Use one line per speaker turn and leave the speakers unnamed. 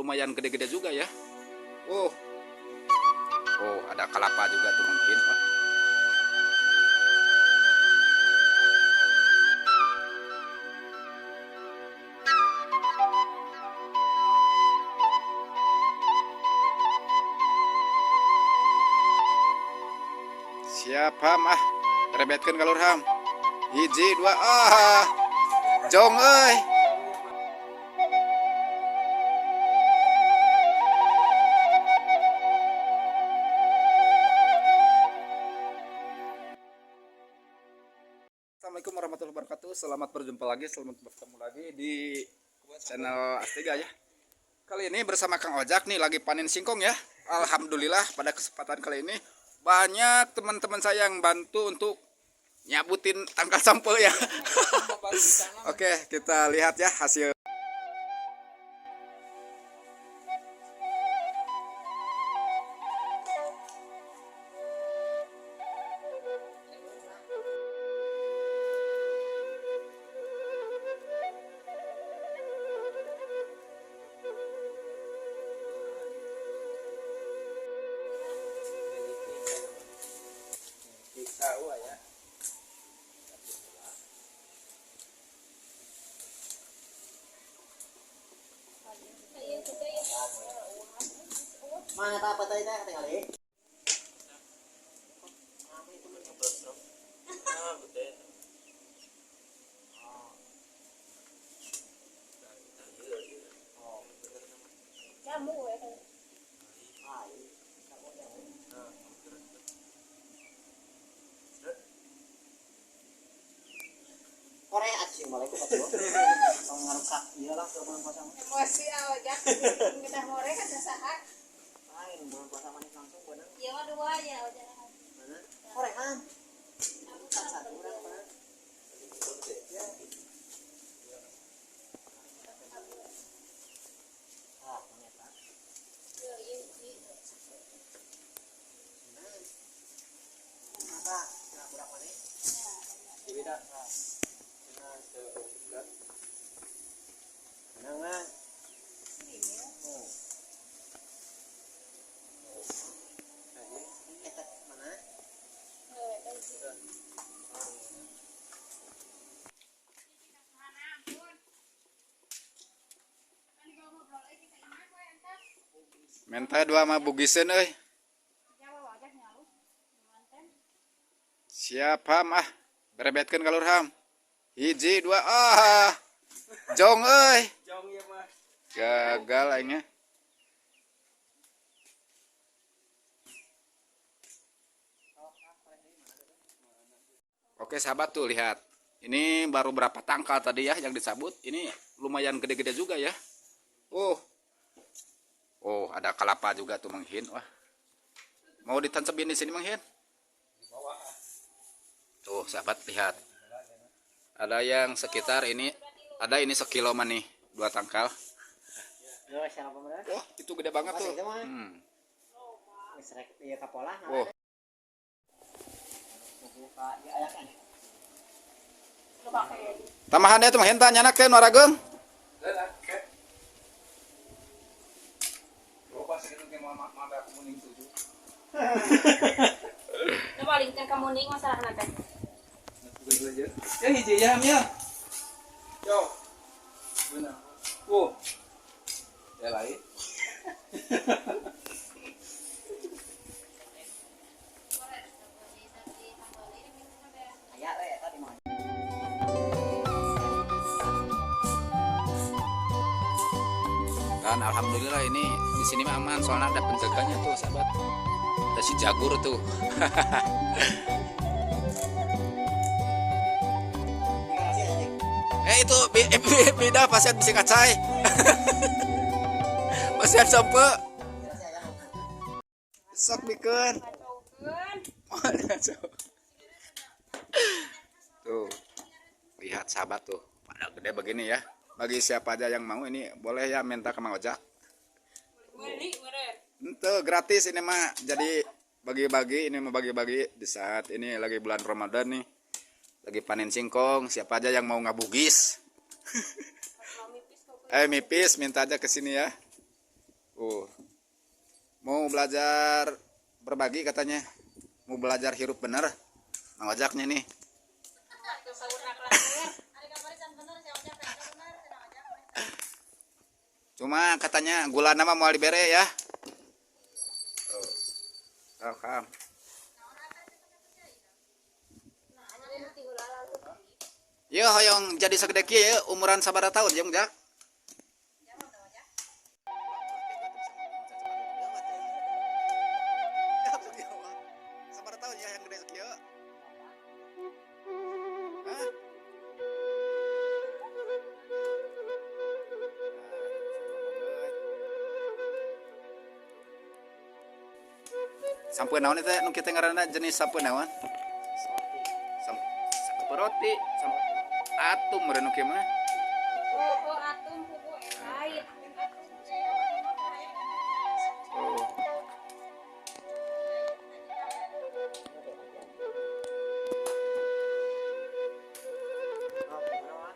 lumayan gede-gede juga ya. Oh, oh ada kelapa juga tuh mungkin. Wah. Siap Ham ah, rebetkeun galur Ham. Hiji dua jong euy. Assalamualaikum warahmatullahi wabarakatuh. Selamat berjumpa lagi, selamat bertemu lagi di channel Astiga ya. Kali ini bersama Kang Ojak nih lagi panen singkong ya. Alhamdulillah pada kesempatan kali ini banyak teman-teman saya yang bantu untuk nyabutin tangkal sampel ya. Oke, kita lihat ya hasil.
Mana apa tadi teh tinggal di? Jamu ya kan. Korea asing balik ke Papua. Kalau ngarusak iya lah ke bulan puasa.
Emosi aja. Kita more kan sesaat.
Lain bulan puasa manis langsung bener.
Iya mah dua ya aja.
Mana? Korea kan. Satu orang mana? Ah, mana Pak? Apa? Kurang mana? Beda. Menang mana?
Menta dua mah bugiseun euy. Siap Ham ah, berebetkeun galur Ham. Hiji dua jong euy.
Jong ya mah.
Gagal aingnya. Oke sahabat tuh lihat. Ini baru berapa tangkal tadi ya yang disabut. Ini lumayan gede-gede juga ya. Oh ada kelapa juga tuh Manghin. Wah. Mau ditancapin di sini Manghin? Tuh sahabat lihat. Ada yang sekitar ini, ada ini sekilo nih, 2 tangkal. Wah itu gede banget tuh. Oh. Tamahan itu Manghin tanya nak warageung.
Coba linkkan kamu nih masalah nanti.
Ya hiji ya ya. Yo. Benar. Ya lain. Aya we eta di mana?
Dan alhamdulillah ini di sini mah aman soalnya ada penjaganya tuh sahabat. Ada si jagur tuh. Itu beda pasien bisi kacai. Pasien sampe. Sok bikeun. Tuh. Lihat sahabat tuh, pada gede begini ya. Bagi siapa aja yang mau ini boleh ya minta ke Mang Ojak. Itu gratis ini mah. Jadi bagi-bagi ini mau bagi-bagi di saat ini lagi bulan Ramadan nih. Lagi panen singkong, siapa aja yang mau ngabugis. Mipis minta aja ke sini ya. Mau belajar berbagi katanya. Mau belajar hirup bener. Mang Ojaknya nih.
Tuh saudara kelas ya.
Cuma katanya gula nama mau dibere ya. Oh, Kang. Yo hoyong jadi segede kieu ya, umuran sabaraha tahun jeung Jak? Sabaraha tahun ya yang gede sakieu? Hah? Sampeun naon eta nu kitu ngaranna jenis sampeun naon? Roti, atum meureun nu kieu mah.
Oh, atum pupuk lain.
Oh, gimana, Wak?